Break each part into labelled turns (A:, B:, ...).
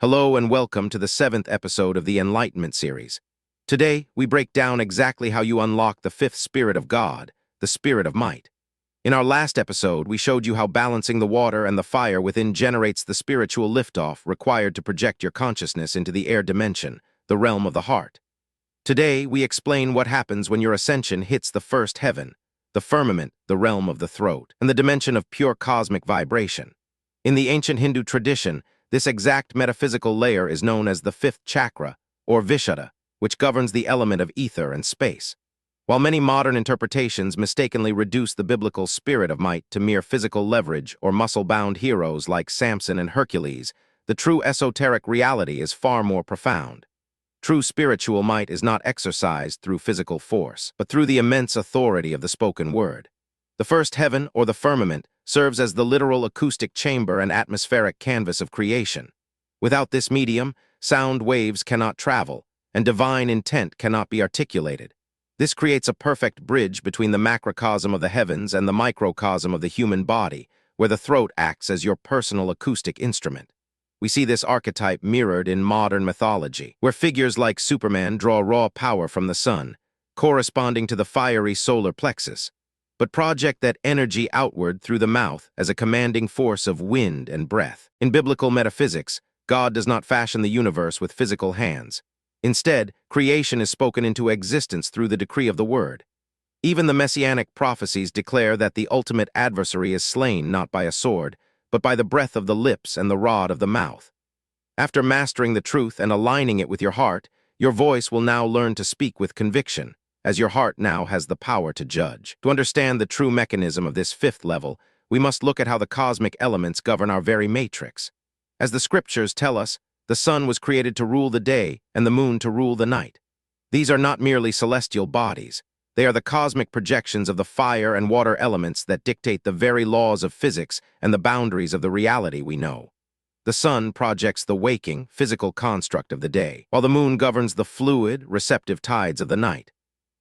A: Hello and welcome to the 7th episode of the Enlightenment Series. Today, we break down exactly how you unlock the fifth spirit of God, the spirit of might. In our last episode, we showed you how balancing the water and the fire within generates the spiritual liftoff required to project your consciousness into the air dimension, the realm of the heart. Today, we explain what happens when your ascension hits the first heaven, the firmament, the realm of the throat, and the dimension of pure cosmic vibration. In the ancient Hindu tradition, this exact metaphysical layer is known as the fifth chakra, or Vishuddha, which governs the element of ether and space. While many modern interpretations mistakenly reduce the biblical spirit of might to mere physical leverage or muscle-bound heroes like Samson and Hercules, the true esoteric reality is far more profound. True spiritual might is not exercised through physical force, but through the immense authority of the spoken word. The first heaven, or the firmament, serves as the literal acoustic chamber and atmospheric canvas of creation. Without this medium, sound waves cannot travel, and divine intent cannot be articulated. This creates a perfect bridge between the macrocosm of the heavens and the microcosm of the human body, where the throat acts as your personal acoustic instrument. We see this archetype mirrored in modern mythology, where figures like Superman draw raw power from the sun, corresponding to the fiery solar plexus, but project that energy outward through the mouth as a commanding force of wind and breath. In biblical metaphysics, God does not fashion the universe with physical hands. Instead, creation is spoken into existence through the decree of the word. Even the messianic prophecies declare that the ultimate adversary is slain not by a sword, but by the breath of the lips and the rod of the mouth. After mastering the truth and aligning it with your heart, your voice will now learn to speak with conviction, as your heart now has the power to judge. To understand the true mechanism of this fifth level, we must look at how the cosmic elements govern our very matrix. As the scriptures tell us, the sun was created to rule the day and the moon to rule the night. These are not merely celestial bodies. They are the cosmic projections of the fire and water elements that dictate the very laws of physics and the boundaries of the reality we know. The sun projects the waking, physical construct of the day, while the moon governs the fluid, receptive tides of the night.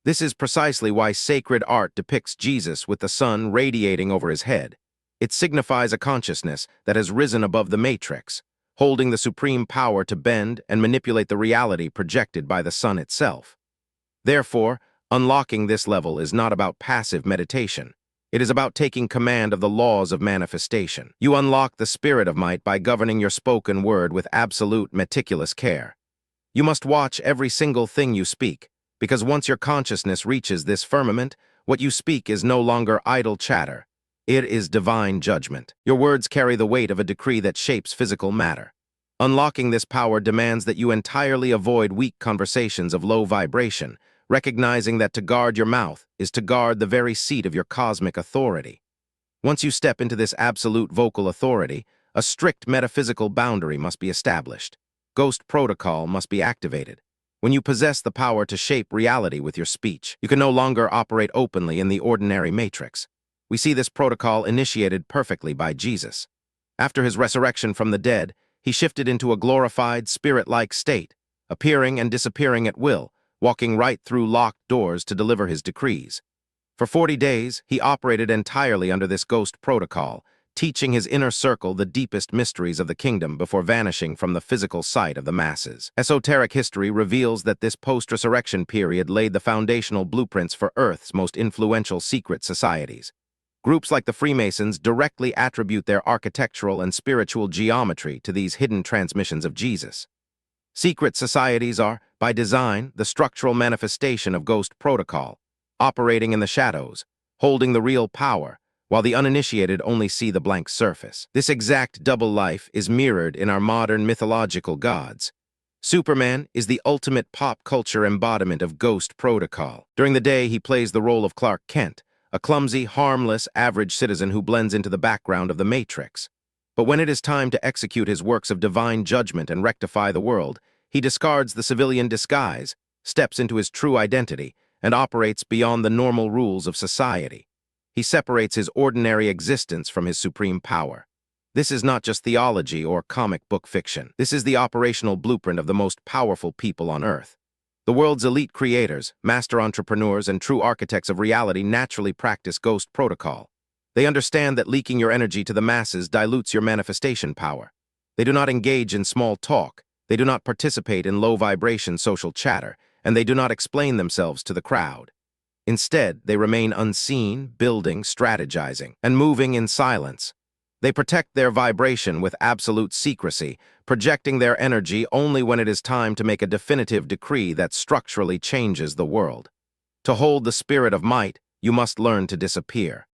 A: This is precisely why sacred art depicts Jesus with the sun radiating over his head. It signifies a consciousness that has risen above the matrix, holding the supreme power to bend and manipulate the reality projected by the sun itself. Therefore, unlocking this level is not about passive meditation. It is about taking command of the laws of manifestation. You unlock the spirit of might by governing your spoken word with absolute, meticulous care. You must watch every single thing you speak, because once your consciousness reaches this firmament, what you speak is no longer idle chatter. It is divine judgment. Your words carry the weight of a decree that shapes physical matter. Unlocking this power demands that you entirely avoid weak conversations of low vibration, recognizing that to guard your mouth is to guard the very seat of your cosmic authority. Once you step into this absolute vocal authority, a strict metaphysical boundary must be established. Ghost protocol must be activated. When you possess the power to shape reality with your speech, you can no longer operate openly in the ordinary matrix. We see this protocol initiated perfectly by Jesus. After his resurrection from the dead, he shifted into a glorified, spirit-like state, appearing and disappearing at will, walking right through locked doors to deliver his decrees. For 40 days, he operated entirely under this ghost protocol, teaching his inner circle the deepest mysteries of the kingdom before vanishing from the physical sight of the masses. Esoteric history reveals that this post-resurrection period laid the foundational blueprints for Earth's most influential secret societies. Groups like the Freemasons directly attribute their architectural and spiritual geometry to these hidden transmissions of Jesus. Secret societies are, by design, the structural manifestation of ghost protocol, operating in the shadows, holding the real power, while the uninitiated only see the blank surface. This exact double life is mirrored in our modern mythological gods. Superman is the ultimate pop culture embodiment of ghost protocol. During the day, he plays the role of Clark Kent, a clumsy, harmless, average citizen who blends into the background of the Matrix. But when it is time to execute his works of divine judgment and rectify the world, he discards the civilian disguise, steps into his true identity, and operates beyond the normal rules of society. He separates his ordinary existence from his supreme power. This is not just theology or comic book fiction. This is the operational blueprint of the most powerful people on Earth. The world's elite creators, master entrepreneurs, and true architects of reality naturally practice ghost protocol. They understand that leaking your energy to the masses dilutes your manifestation power. They do not engage in small talk, they do not participate in low-vibration social chatter, and they do not explain themselves to the crowd. Instead, they remain unseen, building, strategizing, and moving in silence. They protect their vibration with absolute secrecy, projecting their energy only when it is time to make a definitive decree that structurally changes the world. To hold the spirit of might, you must learn to disappear.